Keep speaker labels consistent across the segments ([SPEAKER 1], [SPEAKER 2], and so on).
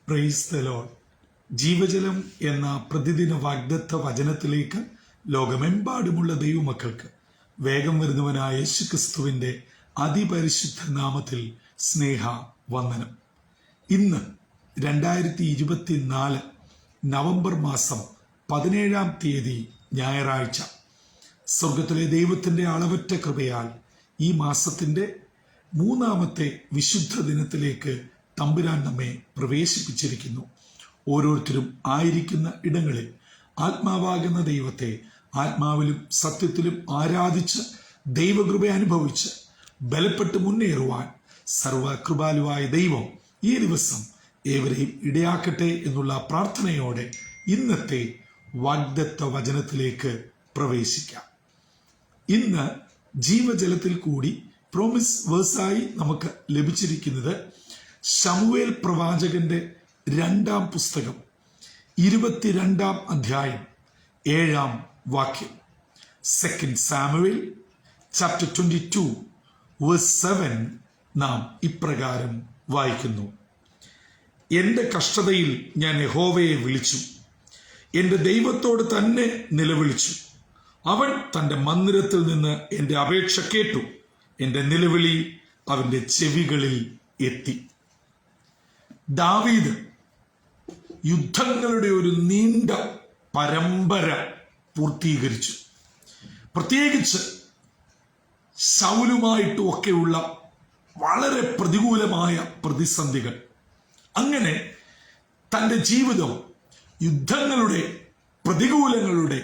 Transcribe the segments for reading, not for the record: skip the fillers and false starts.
[SPEAKER 1] Praise the Lord. ജീവജലം എന്ന പ്രതിദിന വാഗ്ദത്ത വചനത്തിലേക്ക് ലോകമെമ്പാടുമുള്ള ദൈവമക്കൾക്ക് വേഗം വരുന്നവനായ യേശുക്രിസ്തുവിന്റെ അതിപരിശുദ്ധ നാമത്തിൽ സ്നേഹ വന്ദനം. ഇന്ന് 2024 നവംബർ മാസം 17-ാം തീയതി ഞായറാഴ്ച. സ്വർഗത്തിലെ ദൈവത്തിന്റെ അളവറ്റ കൃപയാൽ ഈ മാസത്തിന്റെ 3-ാമത്തെ വിശുദ്ധ ദിനത്തിലേക്ക് തമ്പുരാൻ നമ്മെ പ്രവേശിപ്പിച്ചിരിക്കുന്നു. ഓരോരുത്തരും ആയിരിക്കുന്ന ഇടങ്ങളിൽ ആത്മാവാകുന്ന ദൈവത്തെ ആത്മാവിലും സത്യത്തിലും ആരാധിച്ച് ദൈവകൃപ അനുഭവിച്ച് ബലപ്പെട്ട് മുന്നേറുവാൻ സർവകൃപാലുവായ ദൈവം ഈ ദിവസം ഏവരെയും ഇടയാക്കട്ടെ എന്നുള്ള പ്രാർത്ഥനയോടെ ഇന്നത്തെ വാഗ്ദത്ത വചനത്തിലേക്ക് പ്രവേശിക്കാം. ഇന്ന് ജീവജലത്തിൽ കൂടി പ്രോമിസ് വേഴ്സായി നമുക്ക് ലഭിച്ചിരിക്കുന്നത് ശമൂവേൽ പ്രവാചകന്റെ 2-ാം പുസ്തകം 22-ാം അധ്യായം 7-ാം വാക്യം. 2 സാമുവേൽ ചാപ്റ്റർ 22 വേഴ്സ് 7 നാം ഇപ്രകാരം വായിക്കുന്നു: എന്റെ കഷ്ടതയിൽ ഞാൻ യഹോവയെ വിളിച്ചു, എന്റെ ദൈവത്തോട് തന്നെ നിലവിളിച്ചു. അവൻ തന്റെ മന്ദിരത്തിൽ നിന്ന് എന്റെ അപേക്ഷ കേട്ടു, എന്റെ നിലവിളി അവന്റെ ചെവികളിൽ എത്തി. ദാവീദ് യുദ്ധങ്ങളുടെ ഒരു നീണ്ട പരമ്പര പൂർത്തീകരിച്ചു. പ്രത്യേകിച്ച് ശൗലുമായിട്ടും ഒക്കെയുള്ള വളരെ പ്രതികൂലമായ പ്രതിസന്ധികൾ. അങ്ങനെ തൻ്റെ ജീവിതം യുദ്ധങ്ങളുടെ, പ്രതികൂലങ്ങളുടെ,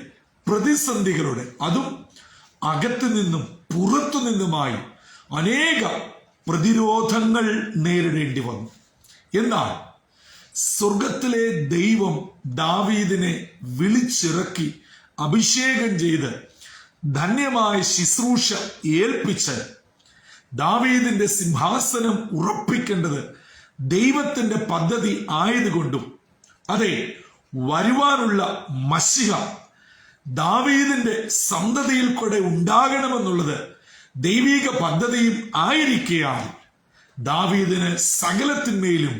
[SPEAKER 1] പ്രതിസന്ധികളുടെ, അതും അകത്തു നിന്നും പുറത്തു നിന്നുമായി അനേക പ്രതിരോധങ്ങൾ നേരിടേണ്ടി വന്നു. എന്നാൽ സ്വർഗത്തിലെ ദൈവം ദാവീദിനെ വിളിച്ചിറക്കി അഭിഷേകം ചെയ്ത് ധന്യമായ ശുശ്രൂഷ ഏൽപ്പിച്ച് ദാവീദിന്റെ സിംഹാസനം ഉറപ്പിക്കേണ്ടത് ദൈവത്തിന്റെ പദ്ധതി ആയതുകൊണ്ടും, അതെ, വരുവാനുള്ള മശിഹ ദാവീദിന്റെ സന്തതിയിൽ കൂടെ ഉണ്ടാകണമെന്നുള്ളത് ദൈവിക പദ്ധതിയും ആയിരിക്കുകയാൽ ദാവീദിന് സകലത്തിന്മേലും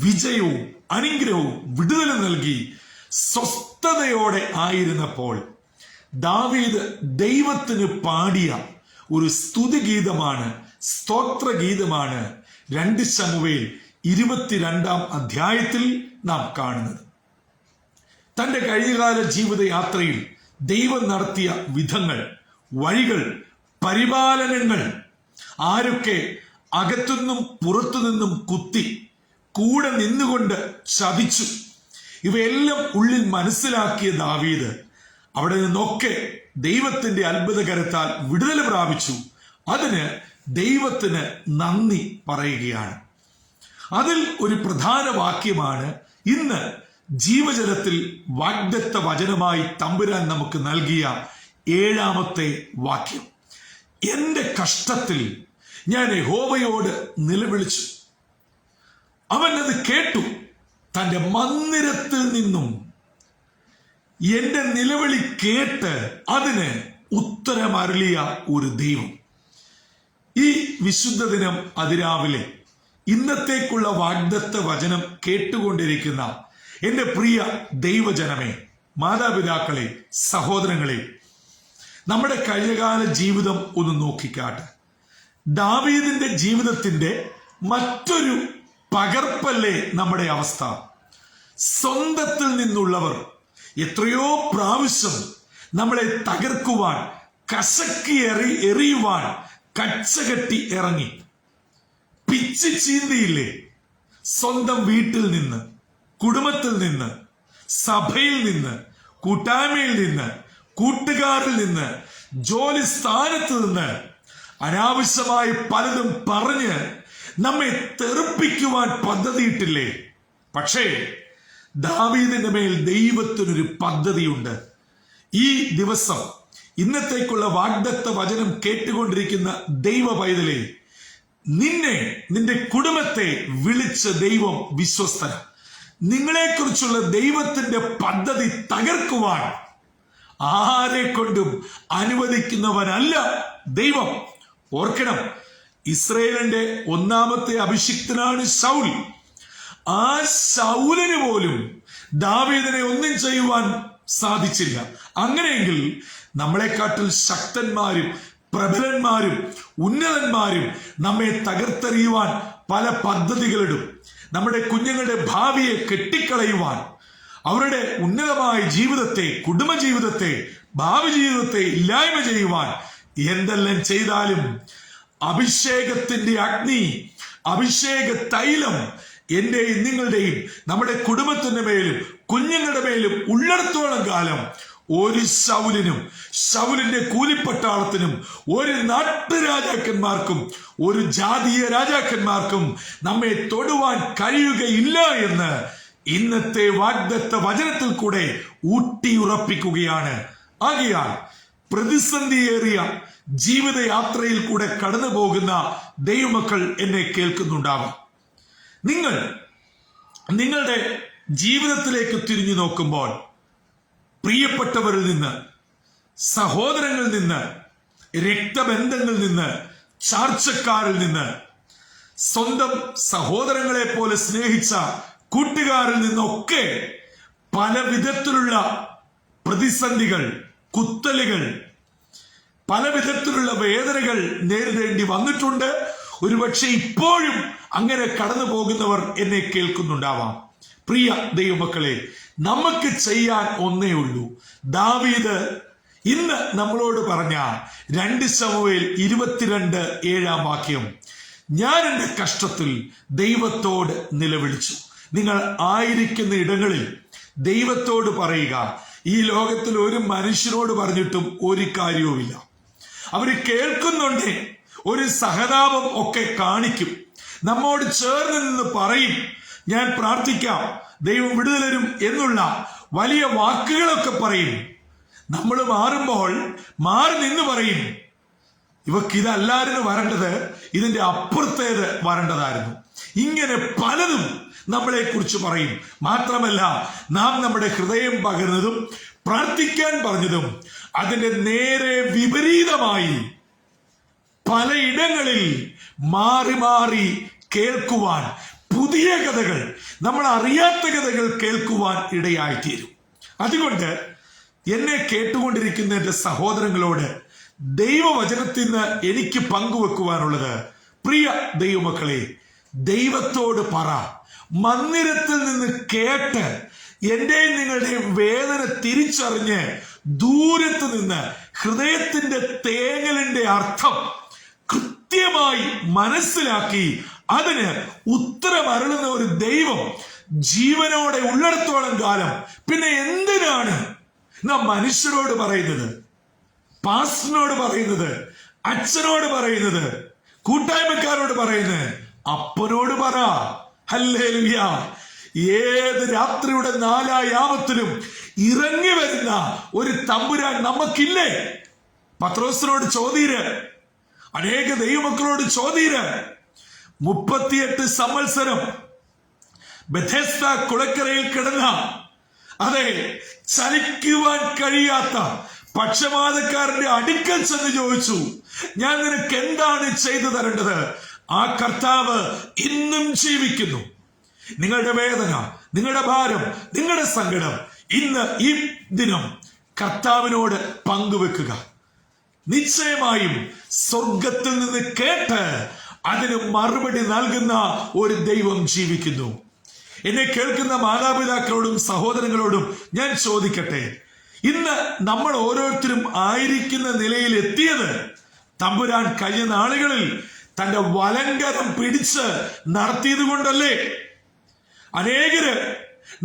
[SPEAKER 1] വിജയവും അനുഗ്രഹവും വിടുതലും നൽകി സ്വസ്ഥതയോടെ ആയിരുന്നപ്പോൾ ദാവീദ് ദൈവത്തിന് പാടിയ ഒരു സ്തുതിഗീതമാണ്, സ്തോത്രഗീതമാണ് 2 ശമൂവേൽ 22-ാം അധ്യായത്തിൽ നാം കാണുന്നത്. തന്റെ കഴിഞ്ഞകാല ജീവിതയാത്രയിൽ ദൈവം നടത്തിയ വിധങ്ങൾ, വഴികൾ, പരിപാലനങ്ങൾ, ആരൊക്കെ അകത്തുനിന്നും പുറത്തുനിന്നും കുത്തി കൂടെ നിന്നുകൊണ്ട് ചതിച്ചു, ഇവയെല്ലാം ഉള്ളിൽ മനസ്സിലാക്കിയ ദാവീദ് അവിടെ നിന്നൊക്കെ ദൈവത്തിന്റെ അത്ഭുതകരത്താൽ വിടുതൽ പ്രാപിച്ചു. അതിന് ദൈവത്തിന് നന്ദി പറയുകയാണ്. അതിൽ ഒരു പ്രധാന വാക്യമാണ് ഇന്ന് ജീവജലത്തിൽ വാഗ്ദത്ത വചനമായി തമ്പുരാൻ നമുക്ക് നൽകിയ 7-ാമത്തെ വാക്യം. എന്റെ കഷ്ടത്തിൽ ഞാൻ യഹോവയോട് നിലവിളിച്ചു, അവൻ അത് കേട്ടു, തന്റെ മന്ദിരത്തിൽ നിന്നും എന്റെ നിലവിളി കേട്ട് അതിന് ഉത്തരമരുളിയ ഒരു ദൈവം. ഈ വിശുദ്ധ ദിനം അതിരാവിലെ ഇന്നത്തേക്കുള്ള വാഗ്ദത്ത വചനം കേട്ടുകൊണ്ടിരിക്കുന്ന എന്റെ പ്രിയ ദൈവജനമേ, മാതാപിതാക്കളെ, സഹോദരങ്ങളെ, നമ്മുടെ കഴിഞ്ഞകാല ജീവിതം ഒന്ന് നോക്കിക്കാട്ടെ. ദാവീദിന്റെ ജീവിതത്തിന്റെ മറ്റൊരു പകർപ്പല്ലേ നമ്മുടെ അവസ്ഥ. സ്വന്തത്തിൽ നിന്നുള്ളവർ എത്രയോ പ്രാവശ്യം നമ്മളെ തകർക്കുവാൻ, കശക്കി എറിയുവാൻ കച്ചകെട്ടി ഇറങ്ങി. പിച്ച് ചീന്തിയില്ലേ? സ്വന്തം വീട്ടിൽ നിന്ന്, കുടുംബത്തിൽ നിന്ന്, സഭയിൽ നിന്ന്, കൂട്ടായ്മയിൽ നിന്ന്, കൂട്ടുകാരിൽ നിന്ന്, ജോലി സ്ഥാനത്ത് നിന്ന് അനാവശ്യമായി പലതും പറഞ്ഞ് നമ്മെ തെറിപ്പിക്കുവാൻ പദ്ധതിയിട്ടില്ലേ? പക്ഷേ ദാവീദിന്റെ മേൽ ദൈവത്തിനൊരു പദ്ധതിയുണ്ട്. ഈ ദിവസം ഇന്നത്തേക്കുള്ള വാഗ്ദത്ത വചനം കേട്ടുകൊണ്ടിരിക്കുന്ന ദൈവ പൈതലേ, നിന്നെ, നിന്റെ കുടുംബത്തെ വിളിച്ച ദൈവം വിശ്വസ്തന. നിങ്ങളെക്കുറിച്ചുള്ള ദൈവത്തിന്റെ പദ്ധതി തകർക്കുവാൻ ആരെ കൊണ്ടും അനുവദിക്കുന്നവനല്ല ദൈവം. ഓർക്കണം, ഇസ്രയേലിന്റെ 1-ാമത്തെ അഭിഷിക്തനാണ് ശൗൽ. ആ ശൗലിന് പോലും ദാവീദിനെ ഒന്നും ചെയ്യുവാൻ സാധിച്ചില്ല. അങ്ങനെയെങ്കിൽ നമ്മളെക്കാട്ടിൽ ശക്തന്മാരും പ്രബലന്മാരും ഉന്നതന്മാരും നമ്മെ തകർത്തെറിയുവാൻ പല പദ്ധതികളിടും. നമ്മുടെ കുഞ്ഞുങ്ങളുടെ ഭാവിയെ കെട്ടിക്കളയുവാൻ, അവരുടെ ഉന്നതമായ ജീവിതത്തെ, കുടുംബജീവിതത്തെ, ഭാവി ജീവിതത്തെ ഇല്ലായ്മ ചെയ്യുവാൻ എന്തെല്ലാം ചെയ്താലും അഭിഷേകത്തിന്റെ അഗ്നി, അഭിഷേക തൈലം എന്റെയും നിങ്ങളുടെയും നമ്മുടെ കുടുംബത്തിന്റെ മേലും കുഞ്ഞുങ്ങളുടെ മേലും ഉള്ളിടത്തോളം കാലം ഒരു ശൗലിനും, ശൗലിന്റെ കൂലിപ്പട്ടാളത്തിനും, ഒരു നാട്ടുരാജാക്കന്മാർക്കും, ഒരു ജാതീയ രാജാക്കന്മാർക്കും നമ്മെ തൊടുവാൻ കഴിയുകയില്ല എന്ന് ഇന്നത്തെ വാഗ്ദത്ത വചനത്തിൽ കൂടെ ഊട്ടിയുറപ്പിക്കുകയാണ്. ആകയാൽ പ്രതിസന്ധിയേറിയ ജീവിതയാത്രയിൽ കൂടെ കടന്നു പോകുന്ന ദൈവമക്കൾ എന്നെ കേൾക്കുന്നുണ്ടാവും. നിങ്ങൾ നിങ്ങളുടെ ജീവിതത്തിലേക്ക് തിരിഞ്ഞു നോക്കുമ്പോൾ പ്രിയപ്പെട്ടവരിൽ നിന്ന്, സഹോദരങ്ങളിൽ നിന്ന്, രക്തബന്ധങ്ങളിൽ നിന്ന്, ചാർച്ചക്കാരിൽ നിന്ന്, സ്വന്തം സഹോദരങ്ങളെ പോലെ സ്നേഹിച്ച കൂട്ടുകാരിൽ നിന്നൊക്കെ പല വിധത്തിലുള്ള പ്രതിസന്ധികൾ, കുത്തലുകൾ, പല വിധത്തിലുള്ള വേദനകൾ നേരിടേണ്ടി വന്നിട്ടുണ്ട്. ഒരുപക്ഷെ ഇപ്പോഴും അങ്ങനെ കടന്നു പോകുന്നവർ എന്നെ കേൾക്കുന്നുണ്ടാവാം. പ്രിയ ദൈവമക്കളെ, നമുക്ക് ചെയ്യാൻ ഒന്നേ ഉള്ളൂ. ദാവീദ് ഇന്ന് നമ്മളോട് പറഞ്ഞ 2 ശമൂവേൽ 22:7 ഞാൻ എന്റെ കഷ്ടത്തിൽ ദൈവത്തോട് നിലവിളിച്ചു. നിങ്ങൾ ആയിരിക്കുന്ന ഇടങ്ങളിൽ ദൈവത്തോട് പറയുക. ഈ ലോകത്തിൽ ഒരു മനുഷ്യനോട് പറഞ്ഞിട്ടും ഒരു കാര്യവുമില്ല. അവര് കേൾക്കുന്നുണ്ട്, ഒരു സഹതാപം ഒക്കെ കാണിക്കും, നമ്മോട് ചേർന്ന് നിന്ന് പറയും, ഞാൻ പ്രാർത്ഥിക്കാം, ദൈവം വിടുതലരും എന്നുള്ള വലിയ വാക്കുകളൊക്കെ പറയും. നമ്മൾ മാറുമ്പോൾ മാറി നിന്ന് പറയും, ഇവക്ക് ഇതല്ലായിരുന്നു വരേണ്ടത്, ഇതിന്റെ അപ്പുറത്തേത് വരേണ്ടതായിരുന്നു. ഇങ്ങനെ പലതും നമ്മളെ കുറിച്ച് പറയും. മാത്രമല്ല, നാം നമ്മുടെ ഹൃദയം പകർന്നതും പ്രാർത്ഥിക്കാൻ പറഞ്ഞതും അതിന്റെ നേരെ വിപരീതമായി പലയിടങ്ങളിൽ മാറി മാറി കേൾക്കുവാൻ, പുതിയ കഥകൾ, നമ്മൾ അറിയാത്ത കഥകൾ കേൾക്കുവാൻ ഇടയായിത്തീരും. അതുകൊണ്ട് എന്നെ കേട്ടുകൊണ്ടിരിക്കുന്ന എന്റെ സഹോദരങ്ങളോട് ദൈവവചനത്തിൽ നിന്ന് എനിക്ക് പങ്കുവെക്കുവാനുള്ളത്, പ്രിയ ദൈവമക്കളെ, ദൈവത്തോട് പറ. മന്ദിരത്തിൽ നിന്ന് കേട്ട് എന്റെയും നിങ്ങളുടെയും വേദന തിരിച്ചറിഞ്ഞ് ദൂരത്ത് നിന്ന് ഹൃദയത്തിന്റെ തേങ്ങലിന്റെ അർത്ഥം കൃത്യമായി മനസ്സിലാക്കി അതിന് ഉത്തരം അരുളുന്ന ഒരു ദൈവം ജീവനോടെ ഉള്ളിടത്തോളം കാലം പിന്നെ എന്തിനാണ് നാം മനുഷ്യരോട് പറയുന്നത്, പാസ്റ്ററിനോട് പറയുന്നത്, അച്ഛനോട് പറയുന്നത്, കൂട്ടായ്മക്കാരോട് പറയുന്നത്? അപ്പനോട് പറ. ഹല്ലേലൂയ. ഏത് രാത്രിയുടെ 4 യാമത്തിലും ഇറങ്ങി വരുന്ന ഒരു തമ്പുരാൻ നമുക്കില്ലേ? പത്രോസിനോട് ചോദീര്, അനേക ദൈവമക്കളോട് ചോദീര്. 38 സംവത്സരം ബെഥെസ്ദ കുളക്കരയിൽ കിടന്ന, അതെ, ചലിക്കുവാൻ കഴിയാത്ത പക്ഷപാതക്കാരന്റെ അടുക്കൽ ചെന്ന് ചോദിച്ചു, ഞാൻ നിനക്ക് എന്താണ് ചെയ്തു തരേണ്ടത്? ആ കർത്താവ് ഇന്നും ജീവിക്കുന്നു. നിങ്ങളുടെ വേദന, നിങ്ങളുടെ ഭാരം, നിങ്ങളുടെ സങ്കടം ഇന്ന് ഈ ദിനം കർത്താവിനോട് പങ്കുവെക്കുക. നിശ്ചയമായും സ്വർഗത്തിൽ നിന്ന് കേട്ട് അതിന് മറുപടി നൽകുന്ന ഒരു ദൈവം ജീവിക്കുന്നു. എന്നെ കേൾക്കുന്ന മാതാപിതാക്കളോടും സഹോദരങ്ങളോടും ഞാൻ ചോദിക്കട്ടെ, ഇന്ന് നമ്മൾ ഓരോരുത്തരും ആയിരിക്കുന്ന നിലയിൽ എത്തിയത് തമ്പുരാൻ കഴിഞ്ഞ നാളുകളിൽ തന്റെ വലങ്കരം പിടിച്ച് നടത്തിയത് കൊണ്ടല്ലേ? അനേകര്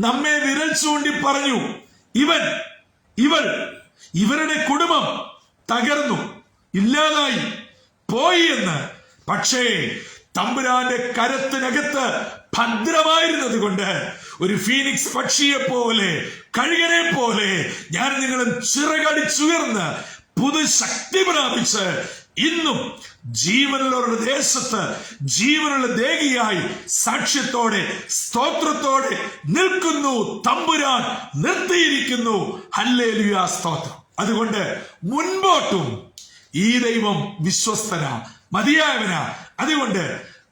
[SPEAKER 1] നമ്മെ വിരൽ ചൂണ്ടി പറഞ്ഞു, ഇവൻ, ഇവൾ, ഇവരുടെ കുടുംബം തകർന്നു, ഇല്ലാതായി പോയി എന്ന്. പക്ഷേ തമ്പുരാന്റെ കരത്തിനകത്ത് ഭദ്രമായിരുന്നത് കൊണ്ട് ഒരു ഫീനിക്സ് പക്ഷിയെ പോലെ, കഴുകനെ പോലെ ഞാൻ നിങ്ങളും ചിറകടിച്ചുയർന്ന് പുതുശക്തി പ്രാപിച്ച് ഇന്നും ജീവനുള്ളവരുടെ ദേശത്ത് ജീവനുള്ള ദേഹിയായി സാക്ഷ്യത്തോടെ സ്തോത്രത്തോടെ നിൽക്കുന്നു. തമ്പുരാൻ നിർത്തിയിരിക്കുന്നു. ഹല്ലേലൂയ, സ്തോത്രം. അതുകൊണ്ട് മുൻപോട്ടും ഈ ദൈവം വിശ്വസ്തന, മതിയായവന. അതുകൊണ്ട്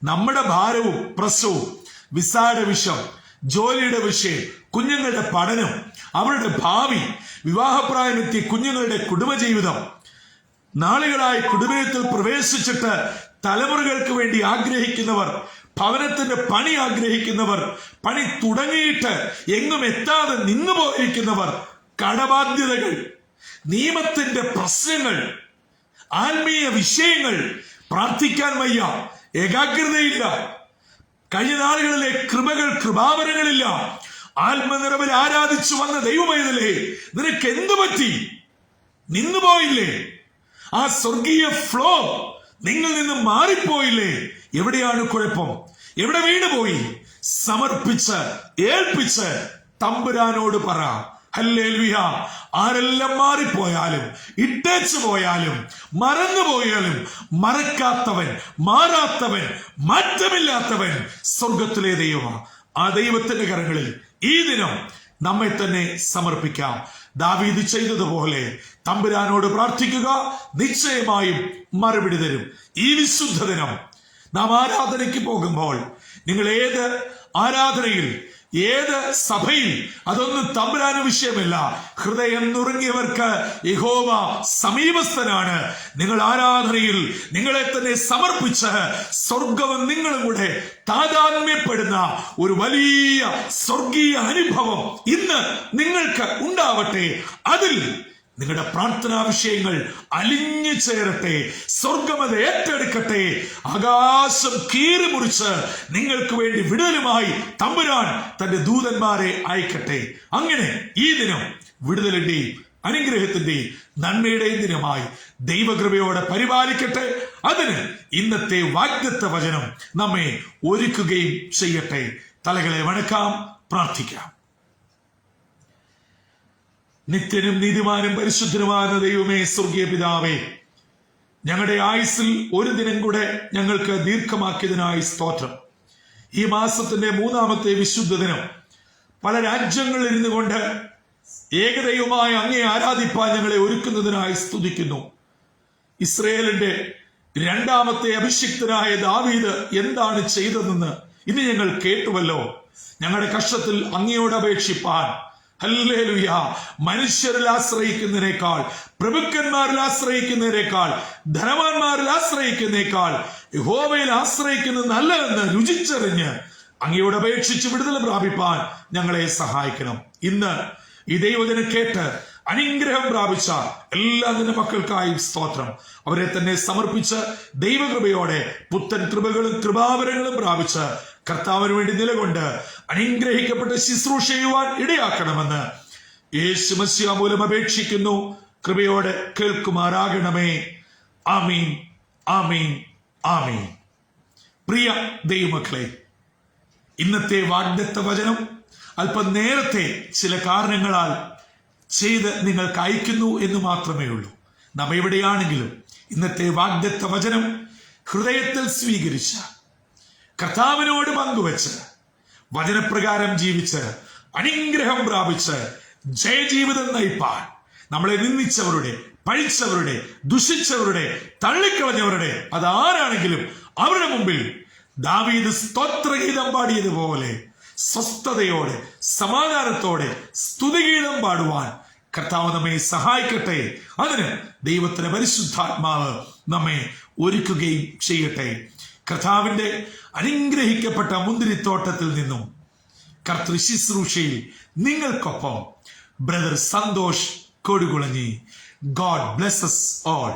[SPEAKER 1] നമ്മുടെ ഭാരവും പ്രസവും വിസയുടെ വിഷയം, ജോലിയുടെ വിഷയം, കുഞ്ഞുങ്ങളുടെ പഠനം, അവരുടെ ഭാവി, വിവാഹപ്രായമെത്തിയ കുഞ്ഞുങ്ങളുടെ കുടുംബജീവിതം, നാളുകളായി കുടുംബത്തിൽ പ്രവേശിച്ചിട്ട് തലമുറകൾക്ക് വേണ്ടി ആഗ്രഹിക്കുന്നവർ, ഭവനത്തിന്റെ പണി ആഗ്രഹിക്കുന്നവർ, പണി തുടങ്ങിയിട്ട് എങ്ങും എത്താതെ നിന്നു പോയിരിക്കുന്നവർ, കടബാധ്യതകൾ, നിയമത്തിന്റെ പ്രശ്നങ്ങൾ, ആത്മീയ വിഷയങ്ങൾ, പ്രാർത്ഥിക്കാൻ വയ്യ, ഏകാഗ്രതയില്ല, കഴിഞ്ഞ നാളുകളിലെ കൃപാവരങ്ങളില്ല, ആത്മനിറവിൽ ആരാധിച്ചു വന്ന ദൈവമൈതലേ, നിനക്ക് എന്തു പറ്റി? നിന്നുപോയില്ലേ? ആ സ്വർഗീയ ഫ്ലോ നിങ്ങൾ നിന്ന് മാറിപ്പോയില്ലേ? എവിടെയാണ് കുഴപ്പം? എവിടെ വീണുപോയി? സമർപ്പിച്ച് ഏൽപ്പിച്ച് തമ്പുരാനോട് പറ. ഹല്ലേലൂയ. ആരെല്ലാം മാറിപ്പോയാലും, ഇട്ടേച്ചു പോയാലും, മറന്നുപോയാലും, മറക്കാത്തവൻ, മാറാത്തവൻ, മാറ്റമില്ലാത്തവൻ സ്വർഗത്തിലെ ദൈവമാണ്. ആ ദൈവത്തിന്റെ കരങ്ങളിൽ ഈ ദിനം നമ്മെ തന്നെ സമർപ്പിക്കാം. ദാവീദ് ചെയ്തതുപോലെ തമ്പുരാനോട് പ്രാർത്ഥിക്കുക, നിശ്ചയമായും മറുപടി തരും. ഈ വിശുദ്ധ ദിനം നാം ആരാധനയ്ക്ക് പോകുമ്പോൾ, നിങ്ങൾ ഏത് ആരാധനയിൽ, ഏത് സഭയിൽ, അതൊന്നും തമ്പുരാന് വിഷയമല്ല. ഹൃദയം നുറുങ്ങിയവർക്ക് യഹോവ സമീപസ്ഥനാണ്. നിങ്ങൾ ആരാധനയിൽ നിങ്ങളെ തന്നെ സമർപ്പിച്ച് സ്വർഗവും നിങ്ങളും കൂടെ താതാത്മ്യപ്പെടുന്ന ഒരു വലിയ സ്വർഗീയ അനുഭവം ഇന്ന് നിങ്ങൾക്ക് ഉണ്ടാവട്ടെ. അതിൽ നിങ്ങളുടെ പ്രാർത്ഥനാ വിഷയങ്ങൾ അലിഞ്ഞു ചേരട്ടെ. സ്വർഗം അത് ഏറ്റെടുക്കട്ടെ. ആകാശം കീറി മുറിച്ച് നിങ്ങൾക്ക് വേണ്ടി വിടുതലുമായി തമ്പുരാൻ തന്റെ ദൂതന്മാരെ അയക്കട്ടെ. അങ്ങനെ ഈ ദിനം വിടുതലിന്റെയും അനുഗ്രഹത്തിന്റെയും നന്മയുടെയും ദിനമായി ദൈവകൃപയോടെ പരിപാലിക്കട്ടെ. അതിന് ഇന്നത്തെ വാഗ്ദത്ത വചനം നമ്മെ ഒരുക്കുകയും ചെയ്യട്ടെ. തലകളെ വണക്കാം, പ്രാർത്ഥിക്കാം. നിത്യനും നീതിമാനും പരിശുദ്ധനുമായ ദൈവമേ, സ്വർഗീയ പിതാവേ, ഞങ്ങളുടെ ആയുസ്സിൽ ഒരു ദിനം കൂടെ ഞങ്ങൾക്ക് ദീർഘമാക്കിയതിനായി സ്തോത്രം. ഈ മാസത്തിന്റെ 3-ാമത്തെ വിശുദ്ധ ദിനം പല രാജ്യങ്ങളിൽ ഇരുന്നു കൊണ്ട് ഏകദൈവമായ അങ്ങേ ആരാധിപ്പാൻ ഞങ്ങളെ ഒരുക്കുന്നതിനായി സ്തുതിക്കുന്നു. ഇസ്രയേലിന്റെ 2-ാമത്തെ അഭിഷിക്തനായ ദാവീദ് എന്താണ് ചെയ്തതെന്ന് ഇന്ന് ഞങ്ങൾ കേട്ടുവല്ലോ. ഞങ്ങളുടെ കഷ്ടത്തിൽ അങ്ങയോട് അപേക്ഷിപ്പാൻ, ഹല്ലേലൂയ, മനുഷ്യരിൽ ആശ്രയിക്കുന്നതിനേക്കാൾ, പ്രഭുക്കന്മാരിൽ ആശ്രയിക്കുന്നതിനേക്കാൾ, ധനവാന്മാരിൽ ആശ്രയിക്കുന്നതിനേക്കാൾ യഹോവയിൽ ആശ്രയിക്കുന്നത് നല്ലതെന്ന് രുചിച്ചറിഞ്ഞ് അങ്ങയോട് അപേക്ഷിച്ച് വിടുതൽ പ്രാപിപ്പാൻ ഞങ്ങളെ സഹായിക്കണം. ഇന്ന് ഈ ദൈവവചനം കേട്ട് അനുഗ്രഹം പ്രാപിച്ച എല്ലാ നിന്റെ മക്കൾക്കായും സ്തോത്രം. അവരെ തന്നെ സമർപ്പിച്ച് ദൈവകൃപയോടെ പുത്തൻ കൃപകളും കൃപാവരങ്ങളും പ്രാപിച്ച് കർത്താവിന് വേണ്ടി നിലകൊണ്ട് അനുഗ്രഹിക്കപ്പെട്ട് ശുശ്രൂഷ ചെയ്യുവാൻ ഇടയാക്കണമെന്ന് യേശു മശിഹ മൂലം അപേക്ഷിക്കുന്നു. കൃപയോടെ കേൾക്കുമാറാകണമേ. ആമീൻ, ആമീൻ, ആമീൻ. പ്രിയ ദൈവമക്കളെ, ഇന്നത്തെ വാഗ്ദത്ത വചനം അല്പം നേരത്തെ ചില കാരണങ്ങളാൽ ചെയ്ത് നിങ്ങൾക്ക് അയക്കുന്നു എന്ന് മാത്രമേ ഉള്ളൂ. നാം എവിടെയാണെങ്കിലും ഇന്നത്തെ വാഗ്ദത്ത വചനം ഹൃദയത്തിൽ സ്വീകരിച്ച, കർത്താവിനോട് പങ്കുവെച്ച്, വചനപ്രകാരം ജീവിച്ച്, അനുഗ്രഹം പ്രാപിച്ച് ജയജീവിതം നയിപ്പാൻ നമ്മളെ നിന്ദിച്ചവരുടെ, പഴിച്ചവരുടെ, ദുഷിച്ചവരുടെ, തള്ളിക്കളഞ്ഞവരുടെ, അതാരാണെങ്കിലും അവരുടെ മുമ്പിൽ ദാവീദ് സ്തോത്രഗീതം പാടിയതുപോലെ സ്വസ്ഥതയോടെ, സമാധാനത്തോടെ സ്തുതിഗീതം പാടുവാൻ കർത്താവ് നമ്മെ സഹായിക്കട്ടെ. അതിന് ദൈവത്തിന്റെ പരിശുദ്ധാത്മാവ് നമ്മെ ഒരുക്കുകയും ചെയ്യട്ടെ. കർത്താവിന്റെ അനുഗ്രഹിക്കപ്പെട്ട മുന്തിരിത്തോട്ടത്തിൽ നിന്നും കർത്തൃ ശുശ്രൂഷയിൽ നിങ്ങൾക്കൊപ്പം brother Santhosh Kodukulanji. God bless us all.